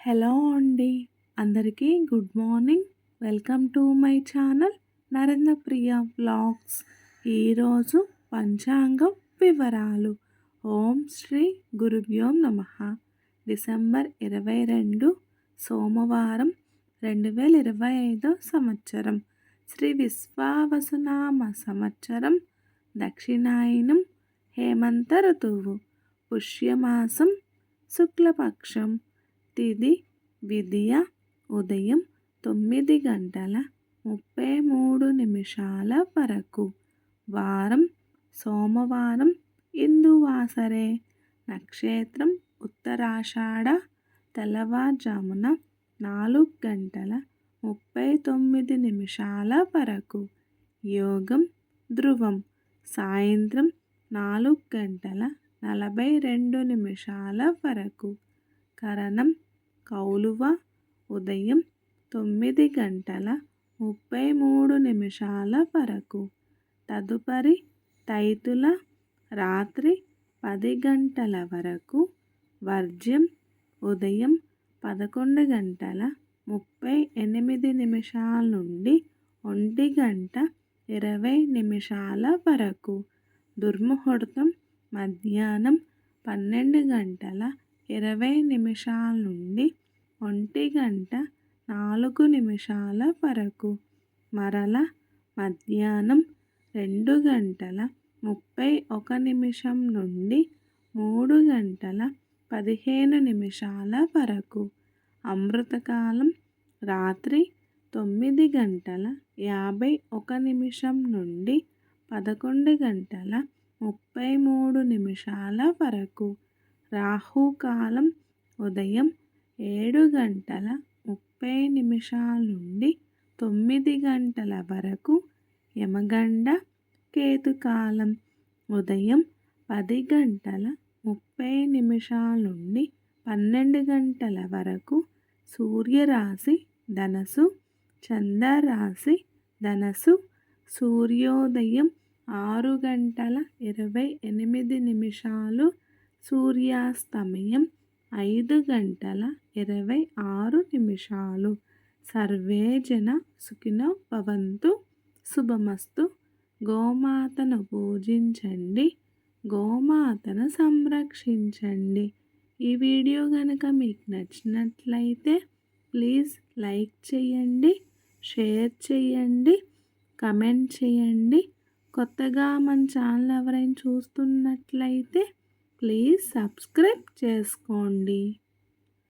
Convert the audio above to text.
Hello అండి. అందరికీ good morning. Welcome to my channel Narendrapriya vlogs. ఈరోజు పంచాంగం వివరాలు. ఓం శ్రీ గురుభ్యో నమః. డిసెంబర్ 22 సోమవారం 2025 సంవత్సరం. శ్రీ విశ్వావసునామ సంవత్సరం. దక్షిణాయనం. హేమంత ఋతువు. పుష్యమాసం. శుక్లపక్షం. తిథి విదియ. ఉదయం 9:33 వరకు. వారం సోమవారం. ఇందువాసరే. నక్షత్రం ఉత్తరాషాఢ. తెల్లవారుజామున 4:39 వరకు. యోగం ధ్రువం. సాయంత్రం 4:42 వరకు. కరణం కౌలువ. ఉదయం 9:33 వరకు. తదుపరి తైతుల. రాత్రి 10 వరకు. వర్జ్యం ఉదయం 11:38 నుండి 1:20 వరకు. దుర్ముహూర్తం మధ్యాహ్నం 12:20 నుండి 1:04 వరకు. మరల మధ్యాహ్నం 2:31 నుండి 3:15 వరకు. అమృతకాలం రాత్రి 9:51 నుండి 11:33 వరకు. రాహుకాలం ఉదయం 7:30 నుండి 9 వరకు. యమగండ కేతుకాలం ఉదయం 10:30 నుండి 12 వరకు. సూర్యరాశి ధనస్సు. చంద్రరాశి ధనస్సు. సూర్యోదయం 6:28. సూర్యాస్తమయం 5:26. సర్వే జన సుఖినో భవంతు. శుభమస్తు. గోమాతను పూజించండి. గోమాతను సంరక్షించండి. ఈ వీడియో కనుక మీకు నచ్చినట్లయితే ప్లీజ్ లైక్ చేయండి, షేర్ చేయండి, కమెంట్ చేయండి. కొత్తగా మన ఛానల్ ఎవరైనా చూస్తున్నట్లయితే ప్లీజ్ సబ్స్క్రైబ్ చేసుకోండి.